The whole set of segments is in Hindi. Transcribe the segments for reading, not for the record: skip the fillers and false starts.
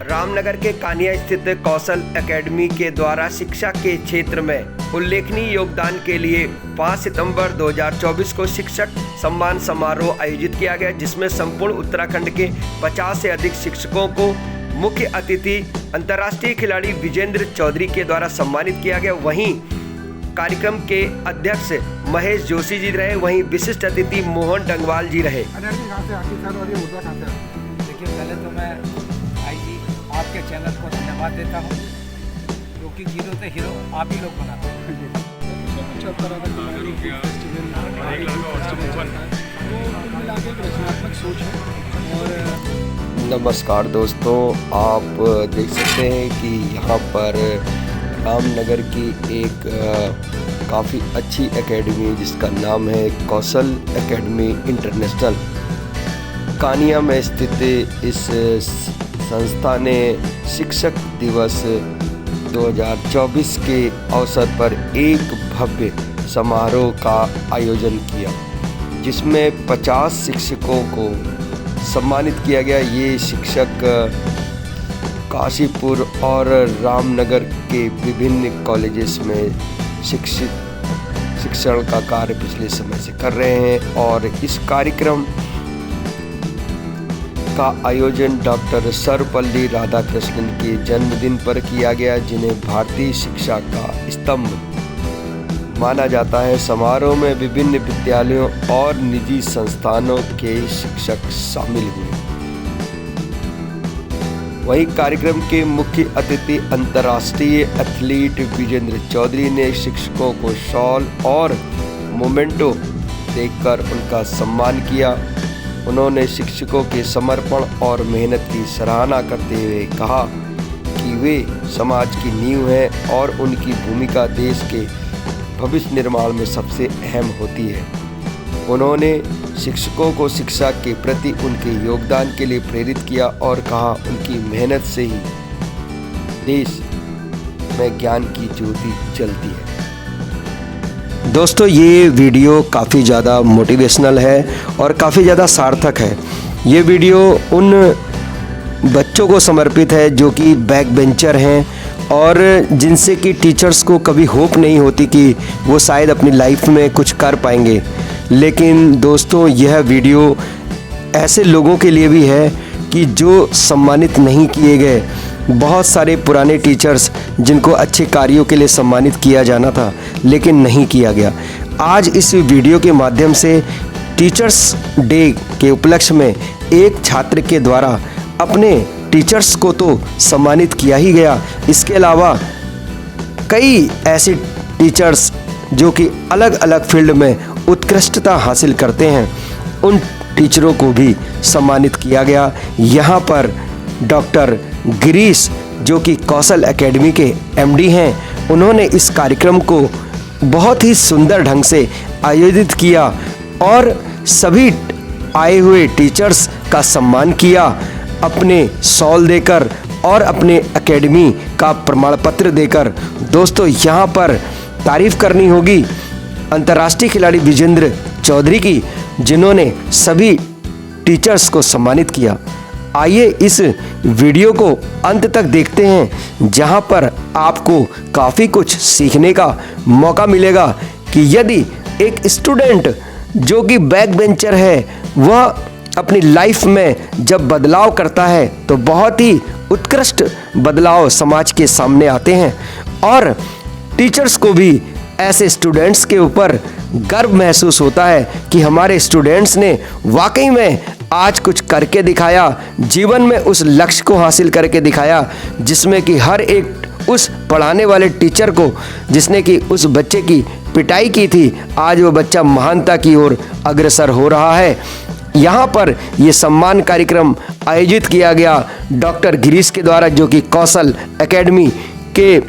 रामनगर के कानिया स्थित कौशल एकेडमी के द्वारा शिक्षा के क्षेत्र में उल्लेखनीय योगदान के लिए 5 सितंबर 2024 को शिक्षक सम्मान समारोह आयोजित किया गया, जिसमें संपूर्ण उत्तराखंड के 50 से अधिक शिक्षकों को मुख्य अतिथि अंतर्राष्ट्रीय खिलाड़ी विजेंद्र चौधरी के द्वारा सम्मानित किया गया। वहीं कार्यक्रम के अध्यक्ष महेश जोशी जी रहे, वहीं विशिष्ट अतिथि मोहन डंगवाल जी रहे। देखिए, पहले तो मैं भाई जी आपके चैनल को धन्यवाद देता हूँ, क्योंकि जीरो से हीरो आप ही लोग बनाते हैं। नमस्कार दोस्तों, आप देख सकते हैं कि यहाँ पर रामनगर की एक काफ़ी अच्छी एकेडमी जिसका नाम है कौशल एकेडमी इंटरनेशनल, कानिया में स्थित इस संस्था ने शिक्षक दिवस 2024 के अवसर पर एक भव्य समारोह का आयोजन किया, जिसमें 50 शिक्षकों को सम्मानित किया गया। ये शिक्षक काशीपुर और रामनगर के विभिन्न कॉलेजेस में शिक्षण का कार्य पिछले समय से कर रहे हैं और इस कार्यक्रम का आयोजन डॉक्टर सर्वपल्ली राधाकृष्णन के जन्मदिन पर किया गया, जिन्हें भारतीय शिक्षा का स्तंभ माना जाता है। समारोह में विभिन्न विद्यालयों और निजी संस्थानों के शिक्षक शामिल हुए। वहीं कार्यक्रम के मुख्य अतिथि अंतर्राष्ट्रीय एथलीट विजेंद्र चौधरी ने शिक्षकों को शॉल और मोमेंटो देकर उनका सम्मान किया। उन्होंने शिक्षकों के समर्पण और मेहनत की सराहना करते हुए कहा कि वे समाज की नींव हैं और उनकी भूमिका देश के भविष्य निर्माण में सबसे अहम होती है। उन्होंने शिक्षकों को शिक्षा के प्रति उनके योगदान के लिए प्रेरित किया और कहा उनकी मेहनत से ही देश में ज्ञान की ज्योति जलती है। दोस्तों, ये वीडियो काफ़ी ज़्यादा मोटिवेशनल है और काफ़ी ज़्यादा सार्थक है। ये वीडियो उन बच्चों को समर्पित है जो कि बैक बेंचर हैं और जिनसे कि टीचर्स को कभी होप नहीं होती कि वो शायद अपनी लाइफ में कुछ कर पाएंगे। लेकिन दोस्तों, यह वीडियो ऐसे लोगों के लिए भी है कि जो सम्मानित नहीं किए गए। बहुत सारे पुराने टीचर्स जिनको अच्छे कार्यों के लिए सम्मानित किया जाना था लेकिन नहीं किया गया। आज इस वीडियो के माध्यम से टीचर्स डे के उपलक्ष्य में एक छात्र के द्वारा अपने टीचर्स को तो सम्मानित किया ही गया, इसके अलावा कई ऐसे टीचर्स जो कि अलग अलग फील्ड में उत्कृष्टता हासिल करते हैं, उन टीचरों को भी सम्मानित किया गया। यहाँ पर डॉक्टर गिरीश जो कि कौशल एकेडमी के एमडी हैं, उन्होंने इस कार्यक्रम को बहुत ही सुंदर ढंग से आयोजित किया और सभी आए हुए टीचर्स का सम्मान किया, अपने शॉल देकर और अपने एकेडमी का प्रमाण पत्र देकर। दोस्तों, यहाँ पर तारीफ करनी होगी अंतर्राष्ट्रीय खिलाड़ी विजेंद्र चौधरी की, जिन्होंने सभी टीचर्स को सम्मानित किया। आइए इस वीडियो को अंत तक देखते हैं, जहां पर आपको काफ़ी कुछ सीखने का मौका मिलेगा कि यदि एक स्टूडेंट जो कि बैक बेंचर है, वह अपनी लाइफ में जब बदलाव करता है तो बहुत ही उत्कृष्ट बदलाव समाज के सामने आते हैं और टीचर्स को भी ऐसे स्टूडेंट्स के ऊपर गर्व महसूस होता है कि हमारे स्टूडेंट्स ने वाकई में आज कुछ करके दिखाया, जीवन में उस लक्ष्य को हासिल करके दिखाया जिसमें कि हर एक उस पढ़ाने वाले टीचर को जिसने कि उस बच्चे की पिटाई की थी, आज वो बच्चा महानता की ओर अग्रसर हो रहा है। यहाँ पर ये सम्मान कार्यक्रम आयोजित किया गया डॉक्टर गिरीश के द्वारा, जो कि कौशल एकेडमी के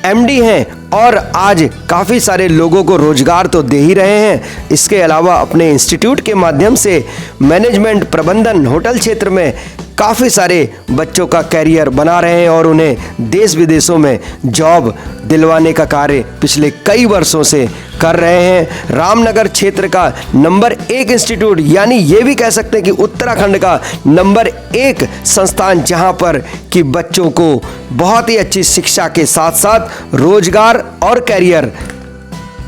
एमडी हैं और आज काफ़ी सारे लोगों को रोजगार तो दे ही रहे हैं, इसके अलावा अपने इंस्टीट्यूट के माध्यम से मैनेजमेंट, प्रबंधन, होटल क्षेत्र में काफ़ी सारे बच्चों का कैरियर बना रहे हैं और उन्हें देश विदेशों में जॉब दिलवाने का कार्य पिछले कई वर्षों से कर रहे हैं। रामनगर क्षेत्र का नंबर 1 इंस्टीट्यूट, यानी ये भी कह सकते हैं कि उत्तराखंड का नंबर 1 संस्थान, जहां पर कि बच्चों को बहुत ही अच्छी शिक्षा के साथ साथ रोजगार और करियर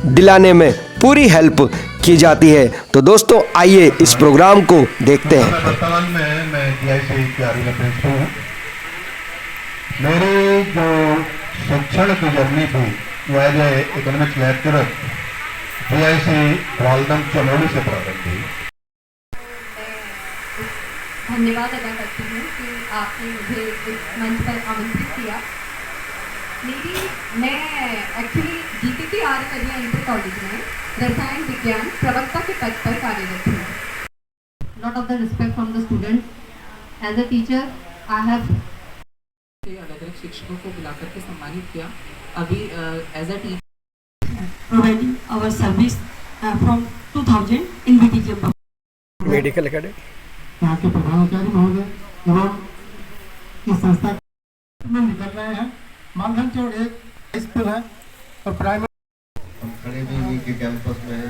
दिलाने में पूरी हेल्प की जाती है। तो दोस्तों आइए इस प्रोग्राम को देखते हैं। वर्तमान में मैं DIC तैयारी में प्रिंसिपल हूँ। मेरी जो शिक्षण की जर्नी थी वो as a economics lecturer DIC वालदम चमोली से प्रारंभ हुई। धन्यवाद अदा करती हूँ कि आपने मुझे इस मंच पर आमंत्रित किया। मैं एक्चुअली GTP आर्य कन्या इंटर कॉलेज में रसायन विज्ञान प्रवक्ता के पद पर कार्यरत हूँ। Lot of the respect from the student. As a teacher I have अलग अलग शिक्षकों को बुलाकर के सम्मानित किया। अभी as a teacher providing our service from 2000 in BTG medical academy. यहाँ के प्रधानाचार्य महोदय एवं इस संस्था में निकल रहे हैं। मानधन चौड़ एक स्कूल है और प्राइमरी हम खड़े भी के कैंपस में हैं।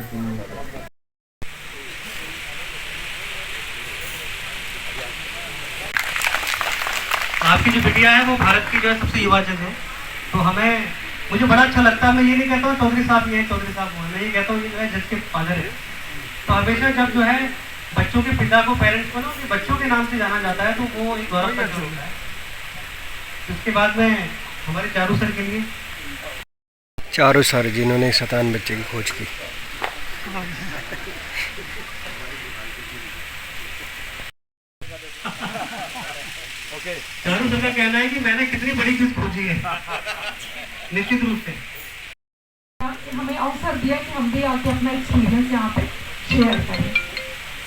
आपकी जो बिटिया है वो भारत की जो है सबसे युवा जज है, तो मुझे बड़ा अच्छा लगता है। मैं ये नहीं कहता हूँ चौधरी साहब ये है, चौधरी साहब वो है, मैं ये कहता हूँ ये जो है जज के फादर है। तो हमेशा जब जो है बच्चों के पिता को, पेरेंट्स को ना अपने बच्चों के नाम से जाना जाता है तो वो एक गौरव का विषय होता है। उसके बाद में हमारे चारू सर के लिए, चारू सर जिन्होंने शैतान बच्चे की खोज की। चारू सर का कहना है कि मैंने कितनी बड़ी चीज खोजी है। निश्चित रूप से हमें अवसर दिया कि हम भी आके अपना एक्सपीरियंस यहाँ पे शेयर करें।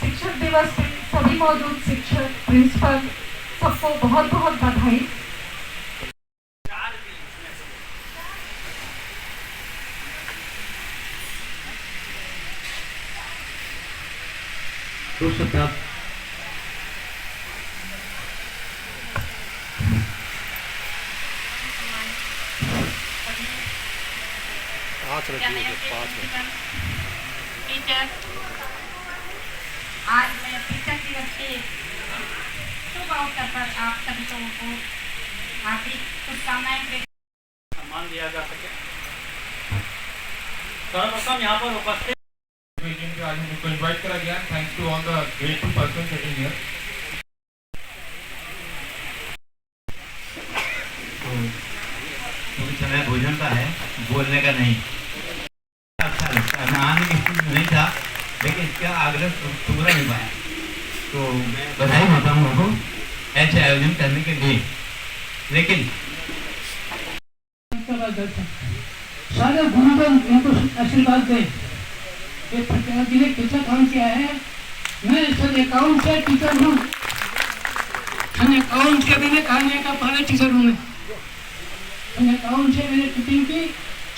शिक्षक दिवस पे सभी मौजूद शिक्षक, प्रिंसिपल सबको बहुत बहुत बधाई। टीचर, आज मैं शिक्षक दिवस के शुभ अवसर पर आप सभी लोगों को हार्दिक शुभकामनाएं। सम्मान दिया जा सके। सर्वप्रथम यहाँ पर उपस्थित आज मुझको इनवाइट करा गया। Thanks to all the grateful person sitting here. क्योंकि समय भोजन का है, बोलने का नहीं। अच्छा लगता है, मैं आने की स्थिति में नहीं था, लेकिन इसका आग्रह पूरा नहीं पाया, तो मैं बधाई देता हूँ उनको ऐसे आयोजन करने के लिए। लेकिन सारे गुरुजन इनको आशीर्वाद दें। ये प्रज्ञा जी ने कितना काम किया है। मैं सन 51 से टीचर हूँ। सन 51 के मैंने कहानियाँ का पहले टीचर हूँ मैं। सन 51 से मैंने टीचिंग की।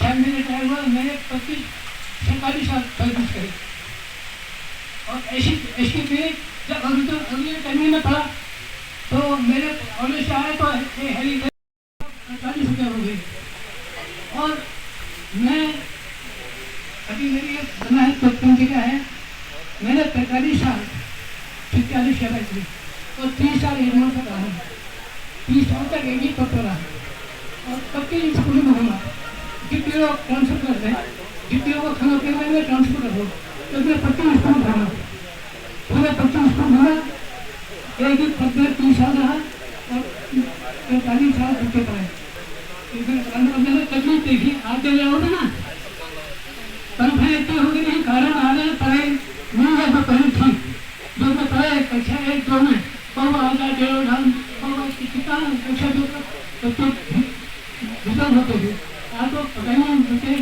6 महीने टाइम हुआ। मैंने 45 साल सर्विस करी। और ऐसी में जब अगले टाइम में पढ़ा तो मेरे कॉलेज से आए तो हेली 40 रुपये हो गई। और मैं अभी मेरी एक बना है 55 जगह है। मैंने 45 साल 46 से बैठ और 30 साल एडमोन से रहा हूँ। 30 साल तक एक ही पत्र रहा और तब के स्कूल में होगा। जितने लोग ट्रांसफर कर दें, जितने लोग खाना पीना में ट्रांसफर कर दो, तो मैं 25 स्कूल घूमा। पूरे 25 स्कूल घूमा। एक ही पद में 30 साल रहा और 45 साल छुट्टे पड़े। मैंने तकलीफ देखी। आते जाओगे ना तनख्वाह इतनी होगी नहीं। कारण आ रहे पढ़ाई नहीं है तो पहले ठीक जो मैं पढ़ाई कक्षा 1-2 में बहुत आधा 1.5 ढाल बहुत कितना कक्षा 2 बच्चे विफल होते थे। आज तो पता नहीं बच्चे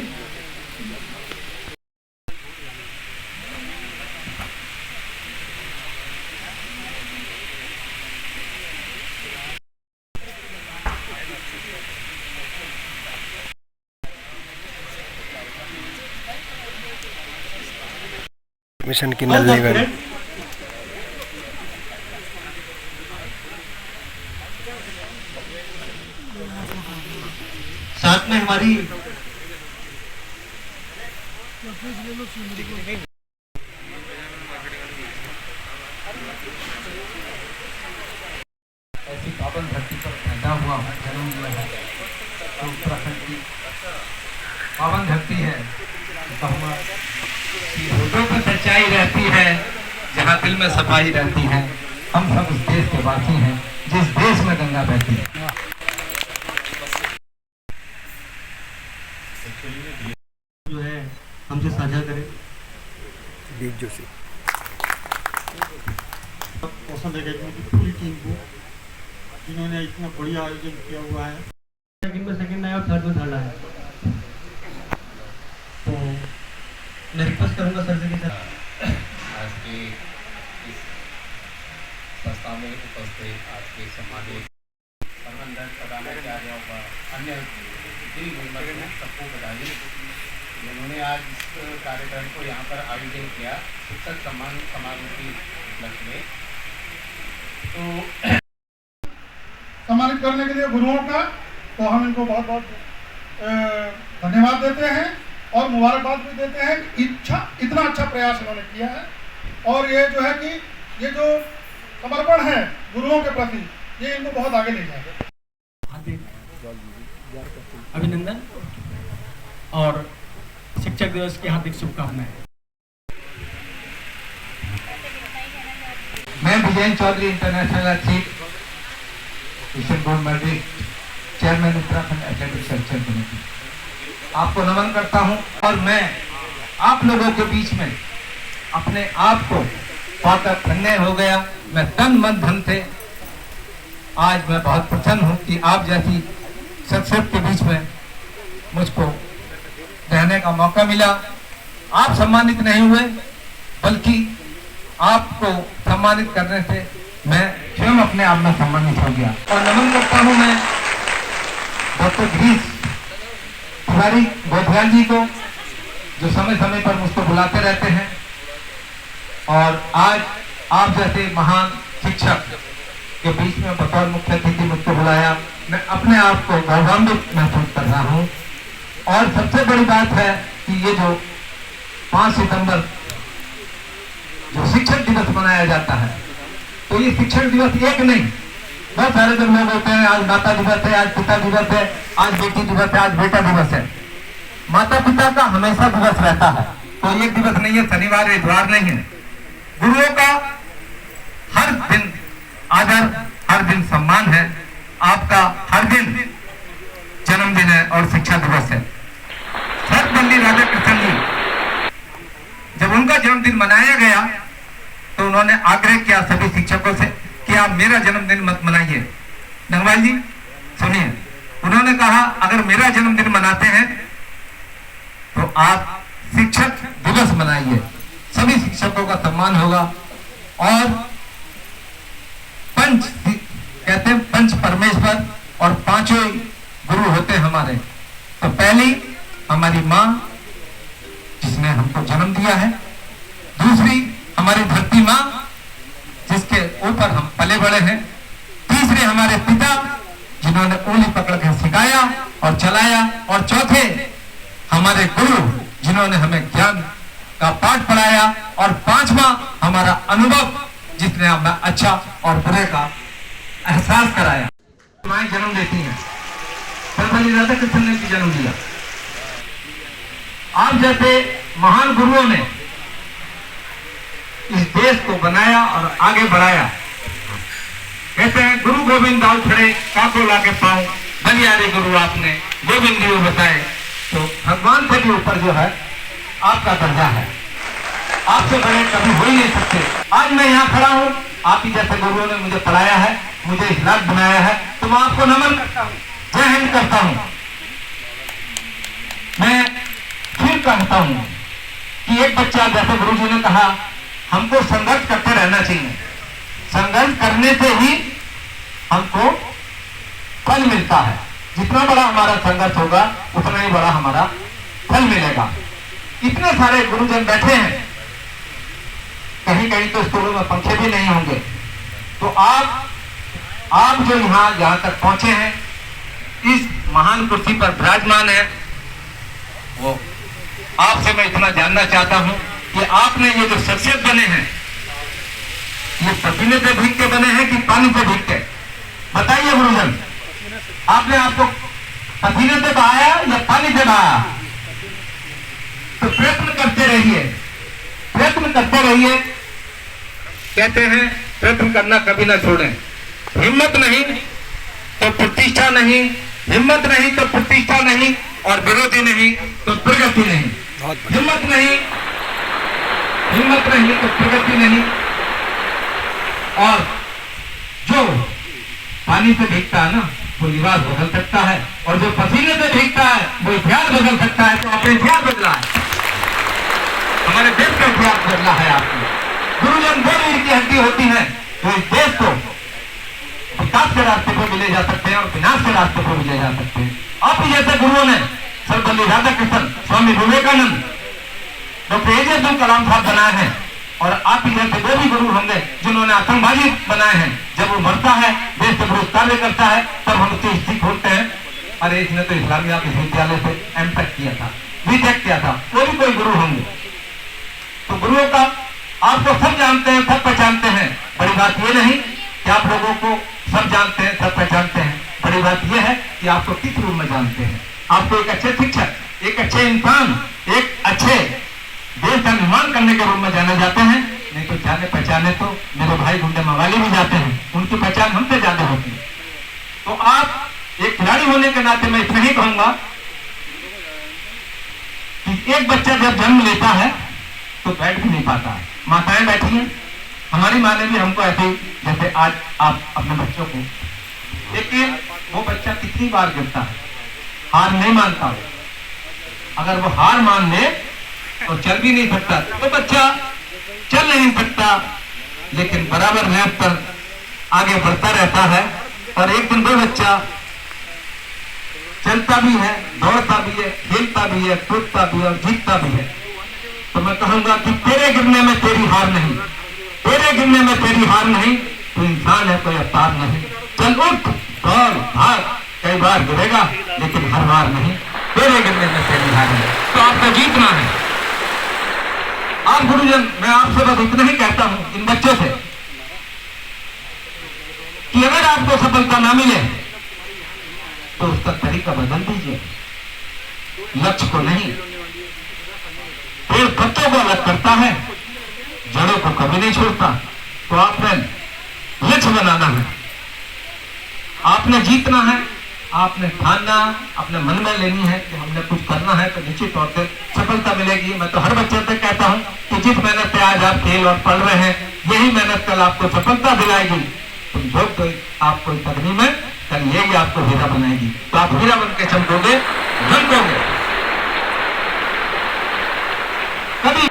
मिशन की नल लेवल। साथ में हमारी ऐसी पावन धरती पर पैदा हुआ है, जन्म लिया है, तो उत्तराखंड की पावन धरती है। कहूँगा कि होठों पर सच्चाई रहती है, जहाँ दिल में सफाई रहती है। हम सब उस देश के वासी हैं जिस देश में गंगा बहती है। जो है हमसे साझा करें। कौशल एकेडमी की पूरी टीम को, जिन्होंने इतना बढ़िया आयोजन किया हुआ है। सेकंड में सेकंड आया और थर्ड में थर्ड आया। तो मैं रिक्वेस्ट करूँगा सर से कि सर आज के इस संस्था में उपस्थित आज के सम्मानित प्रबंधक प्रधानाचार्य और अन्य जितने मेंबर हैं सबको बधाई। उन्होंने आज इस कार्यक्रम को यहाँ पर आयोजन किया शिक्षक सम्मान समारोह के उपलक्ष्य में। तो सम्मानित करने के लिए गुरुओं का तो हम इनको बहुत बहुत धन्यवाद देते हैं और मुबारकबाद भी देते हैं। इतना अच्छा प्रयास इन्होंने किया है और ये जो है कि ये जो समर्पण है गुरुओं के प्रति, ये इनको बहुत आगे ले जाएगा। अभिनंदन और शिक्षक दिवस की हार्दिक शुभकामनाएं। मैं Vijay Chaudhary, international athlete, Kishan gold medalist, chairman Uttarakhand athletics section committee, आपको नमन करता हूं और मैं आप लोगों के बीच में अपने आप को पाकर धन्य हो गया। मैं तन मन धन थे। आज मैं बहुत प्रसन्न हूं कि आप जैसी शख्सियत के बीच में मुझको रहने का मौका मिला। आप सम्मानित नहीं हुए, बल्कि आपको सम्मानित करने से मैं स्वयं अपने आप में सम्मानित हो गया। और नमन करता हूं मैं डॉक्टर गिरीश तिवारी गोथवाल जी को, जो समय समय पर मुझको बुलाते रहते हैं और आज आप जैसे महान शिक्षक के बीच में बतौर मुख्य अतिथि मुझको बुलाया। मैं अपने आप को गौरवान्वित महसूस कर रहा हूँ। और सबसे बड़ी बात है कि ये जो 5 सितंबर जो शिक्षक दिवस मनाया जाता है, तो ये शिक्षक दिवस एक नहीं, बहुत सारे लोग होते हैं। आज माता दिवस है, आज पिता दिवस है, आज बेटी दिवस है, आज बेटा दिवस है। माता पिता का हमेशा दिवस रहता है, तो एक दिवस नहीं है, शनिवार इतवार नहीं है। गुरुओं का हर दिन आदर, हर दिन सम्मान है। आपका हर दिन जन्मदिन है और शिक्षा दिवस है। सर्वपल्ली राधाकृष्णन जी, जब उनका जन्मदिन मनाया गया तो उन्होंने आग्रह किया सभी शिक्षकों से कि आप मेरा जन्मदिन मत मनाइए। नगवाल जी सुनिए, उन्होंने कहा अगर मेरा जन्मदिन मनाते हैं तो आप शिक्षक दिवस मनाइए, सभी शिक्षकों का सम्मान होगा। और पंच कहते हैं पंच परमेश्वर और पांचों गुरु होते हमारे। तो पहली हमारी माँ जिसने हमको जन्म दिया है, दूसरी हमारी धरती माँ जिसके ऊपर हम पले बड़े हैं, तीसरे हमारे पिता जिन्होंने उंगली पकड़ के सिखाया और चलाया, और चौथे हमारे गुरु जिन्होंने हमें ज्ञान का पाठ पढ़ाया, और पांचवा हमारा अनुभव जिसने हमें अच्छा और बुरे का एहसास कराया। माएं जन्म देती हैं, सर्वपल्ली राधाकृष्णन ने भी जन्म दिया। आप जैसे महान गुरुओं ने इस देश को बनाया और आगे बढ़ाया। कहते हैं गुरु गोविंद दाऊ खड़े काको लाके पाऊं, बलियारे गुरु आपने गोविंद जी बताए। तो भगवान से भी ऊपर जो है आपका दर्जा है, आपसे बड़े कभी हो ही नहीं सकते। आज मैं यहाँ खड़ा हूँ, आप ही जैसे गुरुओं ने मुझे पढ़ाया है, मुझे इस लायक बनाया है, तो मैं आपको नमन करता हूँ, जय हिंद करता हूँ। मैं फिर कहता हूँ कि एक बच्चा, जैसे गुरु जी ने कहा, हमको संघर्ष करते रहना चाहिए। संघर्ष करने से ही हमको फल मिलता है। जितना बड़ा हमारा संघर्ष होगा उतना ही बड़ा हमारा फल मिलेगा। इतने सारे गुरुजन बैठे हैं, कहीं कहीं तो स्कूलों में पंखे भी नहीं होंगे। तो आप जो यहाँ तक पहुंचे हैं, इस महान कुर्सी पर विराजमान है, वो आपसे मैं इतना जानना चाहता हूं कि आपने ये जो शख्सियत बने हैं, ये पसीने से भीग के बने हैं कि पानी से भीग के? बताइए गुरुजन, आपने आपको पसीने से बहाया या पानी से बहाया? तो प्रयत्न करते रहिए, प्रयत्न करते रहिए। कहते हैं प्रयत्न करना कभी ना छोड़ें। हिम्मत नहीं तो प्रतिष्ठा नहीं, हिम्मत नहीं तो प्रतिष्ठा नहीं, और विरोधी नहीं तो प्रगति नहीं। हिम्मत नहीं, हिम्मत नहीं तो प्रगति नहीं। और जो पानी से भीगता है ना, वो लिबास बदल सकता है, और जो पसीने से भीगता है वो इतिहास बदल सकता है। तो अपने इतिहास बदला है, हमारे देश का इतिहास बदला है आपने। गुरुजन दो रीढ़ की हड्डी होती है, तो इस देश को विकास के रास्ते पर भी ले जा सकते हैं और विनाश के रास्ते पर भी ले जा सकते हैं। आप ही जैसे गुरुओं ने सर्वपल्ली राधाकृष्णन, स्वामी विवेकानंद, डॉक्टर AJ अब्दुल कलाम साहब बनाए हैं, और आप ही जैसे वो भी गुरु होंगे जिन्होंने आतंकवादी बनाए हैं। जब वो मरता है, देश से विरोध कार्य करता है, तब हम उससे हिस्ट्री खोलते हैं, अरे इसने तो इस्लामिया विश्वविद्यालय से M.Tech किया था, B.Tech किया था। वो भी कोई गुरु होंगे। तो गुरुओं का आपको सब जानते हैं, सब पहचानते हैं। बड़ी बात ये नहीं कि आप लोगों को सब जानते हैं, सब पहचानते हैं। बड़ी बात यह है कि आपको किस रूप में जानते हैं। आपको एक अच्छे शिक्षक, एक अच्छे इंसान, एक अच्छे देश का निर्माण करने के रूप में जाने जाते हैं। नहीं तो जाने पहचाने तो मेरे भाई गुंडे मवाली भी जाते हैं, उनकी पहचान हमसे ज्यादा होती है। तो आप एक खिलाड़ी होने के नाते मैं इतना ही कहूंगा कि एक बच्चा जब जन्म लेता है तो बैठ भी नहीं पाता है। माताएं बैठी हैं, हमारी माँ ने भी हमको ऐसे ही, जैसे आज आप अपने बच्चों को, लेकिन वो बच्चा कितनी बार गिरता है, हार नहीं मानता हो। अगर वो हार मान ले तो चल भी नहीं सकता, तो बच्चा चल नहीं सकता, लेकिन बराबर मेहनत पर आगे बढ़ता रहता है। और एक दिन वो बच्चा चलता भी है, दौड़ता भी है, खेलता भी है, कूदता भी है और जीतता भी है। तो मैं कहूंगा कि तेरे गिरने में तेरी हार नहीं, तेरे गिरने में तेरी हार नहीं, तो इंसान है, कोई अवतार नहीं। चल उठ, दौड़, भाग, कई बार गिरेगा लेकिन हर बार नहीं, तेरे गिरने में तेरी हार नहीं। तो आपको जीतना है। आप गुरुजन, मैं आपसे बस इतना ही कहता हूं इन बच्चों से कि अगर आपको सफलता ना मिले तो उसका तरीका बदल दीजिए, लक्ष्य को नहीं। पेड़ पत्तों को अलग करता है, जड़ों को कभी नहीं छोड़ता। तो आपने लक्ष्य बनाना है, आपने जीतना है, आपने ठानना, अपने मन में लेनी है कि हमने कुछ करना है, तो निश्चित तौर से सफलता मिलेगी। मैं तो हर बच्चे से कहता हूं कि जिस मेहनत से आज आप खेल और पढ़ रहे हैं, यही मेहनत कल आपको सफलता दिलाएगी। तुम जो तो आपको तकनीक में कल यही आपको हीरा बनाएगी। तो आप हीरा बन के चमकोगे, झमकोगे। कभी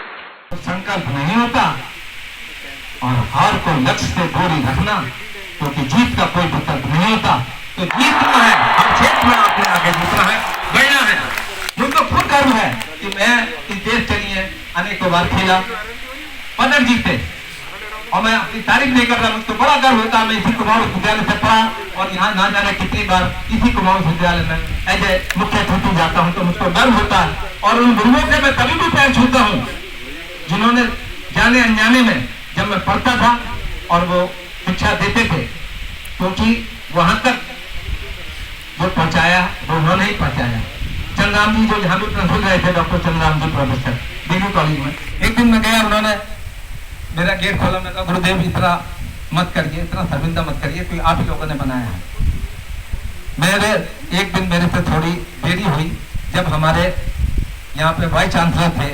संकल्प नहीं होता, और हार को लक्ष्य से दूरी रखना, क्योंकि जीत का कोई विकल्प नहीं होता। तो जीतना है, हर क्षेत्र में आपने आगे जीतना है, बढ़ना है। मुझको खुद गर्व है कि मैं इस देश के लिए अनेकों बार खेला, पदक जीते, और मैं अपनी तारीफ नहीं कर रहा, मुझको बड़ा गर्व होता है। मैं इसी कुमाऊं विद्यालय से पढ़ा, और यहाँ ना जाने कितनी बार इसी कुमाऊं विद्यालय में एज ए मुख्य अतिथि जाता हूँ, तो मुझको गर्व होता है। और उन गुरुओं के मैं कभी भी पैर छूता हूँ जिन्होंने जाने अनजाने में, जब मैं पढ़ता था और वो शिक्षा देते थे, क्योंकि वहां तक जो पहुंचाया वो उन्होंने ही पहुंचाया। चंद्रराम जी जो यहाँ भी प्रिंसिपल रहे थे, डॉक्टर चंद्रराम जी प्रोफेसर डिग्री कॉलेज में, एक दिन मैं गया, उन्होंने मेरा गेट खोला। मैं कहा गुरुदेव इतना मत करिए, इतना शर्मिंदा मत करिए, तो आप ही लोगों ने बनाया है। मेरे एक दिन मेरे से थोड़ी देरी हुई, जब हमारे यहाँ पे वाइस चांसलर थे।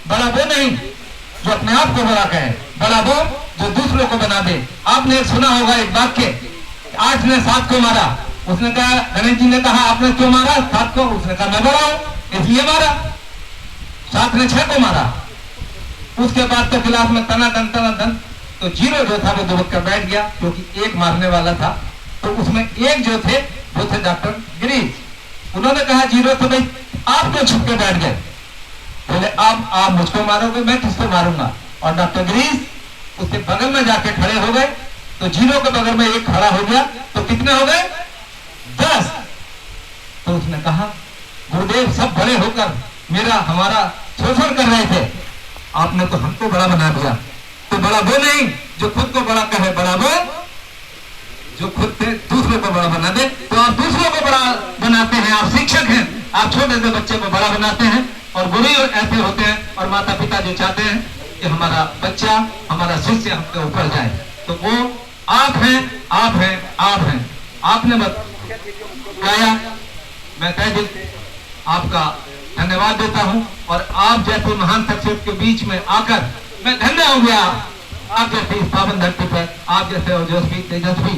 बड़ा वो नहीं जो अपने आप को बड़ा कहे, बड़ा वो जो दूसरों को बना दे। आपने सुना होगा एक वाक्य, 8 ने 7 को मारा। उसने कहा, गणेश जी ने कहा आपने क्यों मारा 7 को? उसने कहा मैं बड़ा हूं इसलिए मारा। 7 ने 6 को मारा। उसके बाद तो क्लास में तना दन, तो 0 जो था वो दुबक कर बैठ गया, क्योंकि 1 मारने वाला था। तो उसमें 1 जो थे वो थे डॉक्टर गिरीश। उन्होंने कहा 0 तो भाई आप क्यों छुप के बैठ गए? बोले आप मुझको मारोगे, मैं किसको मारूंगा? और डॉक्टर गिरीश उसके बगल में जाके खड़े हो गए, तो 0 के बगल में 1 खड़ा हो गया, तो कितने हो गए? 10। तो उसने कहा गुरुदेव ये सब बड़े होकर मेरा हमारा शोषण कर रहे थे, आपने तो हमको बड़ा बना दिया। तो बड़ा वो नहीं जो खुद को बड़ा कहे, बड़ा वो जो खुद से दूसरों को बड़ा बना दे। तो आप दूसरों को बड़ा बनाते हैं, आप शिक्षक हैं, आप छोटे से बच्चे को बड़ा बनाते हैं। और गुरु ऐसे होते हैं और माता पिता जो चाहते हैं कि हमारा बच्चा, हमारा शिष्य हमके ऊपर जाए, तो वो आप हैं, आप हैं, आप हैं। आपने बताया, मैं तहे दिल आपका धन्यवाद देता हूं। और आप जैसे महान शख्सियत के बीच में आकर मैं धन्य हो गया। आप जैसे इस पावन धरती पर, आप जैसे ओजस्वी तेजस्वी,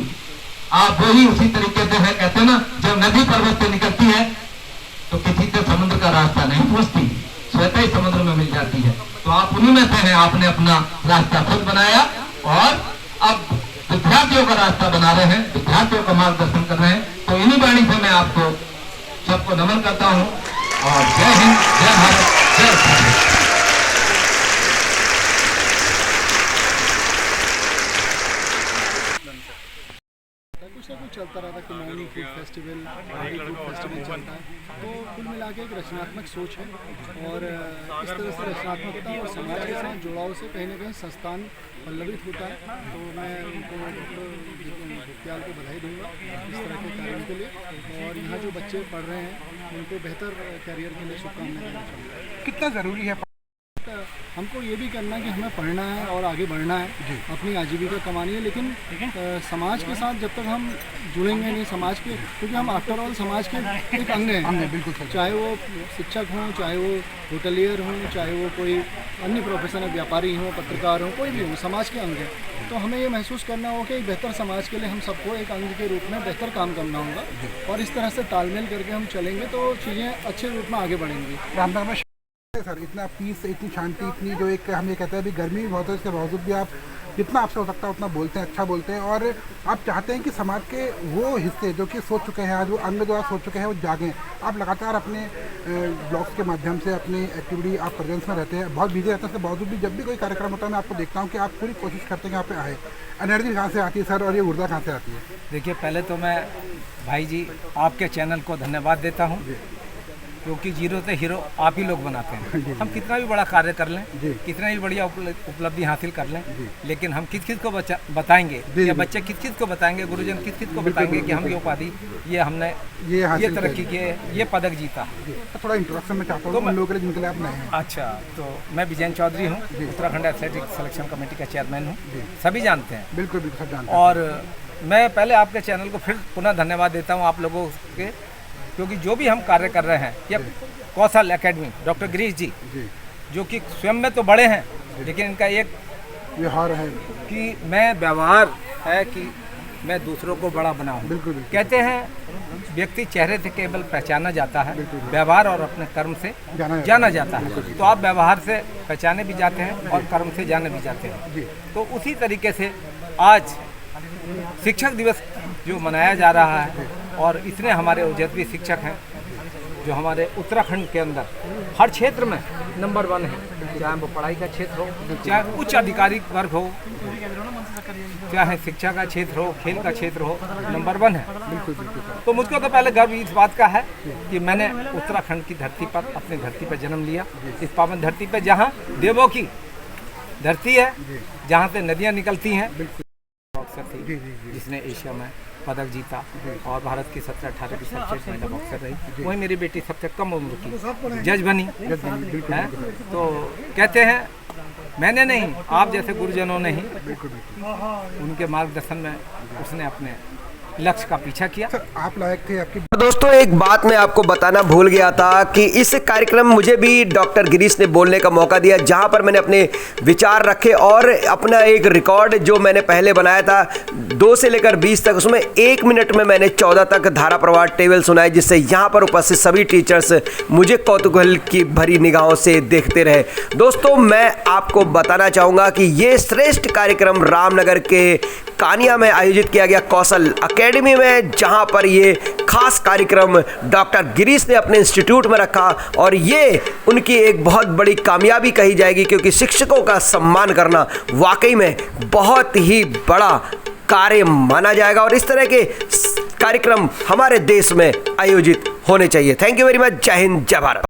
आप वही उसी तरीके से है। कहते ना, जब नदी पर्वत से निकलती है तो किसी से समुद्र का रास्ता नहीं पूछती, स्वतः ही समुद्र में मिल जाती है। तो आप उन्हीं में से हैं। आपने अपना रास्ता खुद बनाया और अब विद्यार्थियों का रास्ता बना रहे हैं, विद्यार्थियों का मार्गदर्शन कर रहे हैं। तो इन्हीं वाणी से मैं आपको सबको नमन करता हूँ और जय हिंद, जय भारत, जय भारत। कुछ ना कुछ चलता रहता कि morning food festival, food festival चलता है। तो कुल मिला के एक रचनात्मक सोच है और इस तरह से रचनात्मकता और समाज के साथ जुड़ाव से कहीं ना कहीं संस्थान पल्लवित होता है। तो मैं उनको डॉक्टर भुक्तियाल को बधाई दूंगा इस तरह के कार्यों के लिए। और यहाँ जो बच्चे पढ़ रहे हैं उनको बेहतर करियर के लिए शुभकामनाएं देना चाहूँगा। कितना ज़रूरी है हमको ये भी करना है कि हमें पढ़ना है और आगे बढ़ना है, अपनी आजीविका कमानी है, लेकिन समाज के साथ जब तक हम जुड़ेंगे नहीं, समाज के, क्योंकि हम आफ्टर ऑल समाज के एक अंग हैं। बिल्कुल, चाहे वो शिक्षक हों, चाहे वो होटलियर हों, चाहे वो कोई अन्य प्रोफेशन है, व्यापारी हों, पत्रकार हों, कोई भी हो, समाज के अंग हैं। तो हमें ये महसूस करना होगा कि एक बेहतर समाज के लिए हम सबको एक अंग के रूप में बेहतर काम करना होगा और इस तरह से तालमेल करके हम चलेंगे तो चीज़ें अच्छे रूप में आगे बढ़ेंगी। सर, इतना पीस, इतनी शांति, इतनी जो एक हम ये कहते हैं अभी गर्मी भी बहुत है, इसके बावजूद भी आप जितना आपसे हो सकता है उतना बोलते हैं, अच्छा बोलते हैं। और आप चाहते हैं कि समाज के वो हिस्से जो कि सोच चुके हैं, आज वो अंग जो आप सोच चुके हैं वो जागें। आप लगातार अपने ब्लॉग्स के माध्यम से अपनी एक्टिविटी आप प्रेजेंस में रहते हैं, बहुत बिजी रहते हैं। इसके बावजूद भी जब भी कोई कार्यक्रम होता है मैं आपको देखता हूँ कि आप पूरी कोशिश करते हैं कि यहाँ पे आए। एनर्जी कहाँ से आती है सर और ये ऊर्जा कहाँ से आती है? देखिए, पहले तो मैं भाई जी आपके चैनल को धन्यवाद देता हूँ, क्योंकि जीरो से हीरो आप ही लोग बनाते हैं। हम कितना भी बड़ा कार्य कर लें, कितना भी बढ़िया उपलब्धि हासिल कर लें, लेकिन हम किस किस को बताएंगे या बच्चे किस किस को बताएंगे, गुरुजन किस किस को बताएंगे कि हम ये उपाधि, ये हमने ये तरक्की की, ये पदक जीता। थोड़ा इंट्रोडक्शन में चाहता हूँ लोगों के लिए जिनके लिए आप नए हैं। अच्छा, तो मैं विजयन चौधरी हूँ, उत्तराखंड एथलेटिक सिलेक्शन कमेटी का चेयरमैन हूँ, सभी जानते हैं। बिल्कुल बिल्कुल सब जानते हैं। और मैं पहले आपके चैनल को फिर पुनः धन्यवाद देता हूँ आप लोगों के, क्योंकि जो भी हम कार्य कर रहे हैं, या कौशल एकेडमी डॉक्टर गिरीश जी, जो कि स्वयं में तो बड़े हैं, लेकिन इनका एक व्यवहार है कि मैं व्यवहार है कि मैं दूसरों को बड़ा बनाऊं। कहते हैं व्यक्ति चेहरे से केवल पहचाना जाता है, व्यवहार और अपने कर्म से जाना जाता है। तो आप व्यवहार से पहचाने भी जाते हैं और कर्म से जाने भी जाते हैं। तो उसी तरीके से आज शिक्षक दिवस जो मनाया जा रहा है, और इतने हमारे ओजस्वी शिक्षक हैं जो हमारे उत्तराखंड के अंदर हर क्षेत्र में नंबर 1 है, चाहे वो पढ़ाई का क्षेत्र हो, चाहे उच्च अधिकारी वर्ग हो, चाहे शिक्षा का क्षेत्र हो, खेल का क्षेत्र हो, नंबर 1 है। तो मुझको तो पहले गर्व इस बात का है कि मैंने उत्तराखंड की धरती पर, अपनी धरती पर जन्म लिया, इस पावन धरती पर जहाँ देवों की धरती है, जहाँ से नदियाँ निकलती हैं। बॉक्सर थी जिसने एशिया में पदक जीता और भारत की 17-18 की सबसे महिला बॉक्सर रही। वही मेरी बेटी सबसे कम उम्र की जज बनी है। तो कहते हैं मैंने नहीं, आप जैसे गुरुजनों ने ही उनके मार्गदर्शन में उसने अपने लक्ष्य का पीछा किया। आप लायक थे आपकी। दोस्तों, एक बात मैं आपको बताना भूल गया था कि इस कार्यक्रम में मुझे भी डॉक्टर गिरीश ने बोलने का मौका दिया, जहां पर मैंने अपने विचार रखे और अपना एक रिकॉर्ड जो मैंने पहले बनाया था 2 से लेकर 20 तक, उसमें 1 मिनट में मैंने 14 तक धारा प्रवाह टेबल सुनाए, जिससे यहाँ पर उपस्थित सभी टीचर्स मुझे कौतूहल की भरी निगाहों से देखते रहे। दोस्तों, मैं आपको बताना चाहूँगा कि ये श्रेष्ठ कार्यक्रम रामनगर के कानिया में आयोजित किया गया कौशल एकेडमी में, जहां पर ये खास कार्यक्रम डॉक्टर गिरीश ने अपने इंस्टीट्यूट में रखा और ये उनकी एक बहुत बड़ी कामयाबी कही जाएगी, क्योंकि शिक्षकों का सम्मान करना वाकई में बहुत ही बड़ा कार्य माना जाएगा। और इस तरह के कार्यक्रम हमारे देश में आयोजित होने चाहिए। Thank you very much. जय हिंद, जय भारत।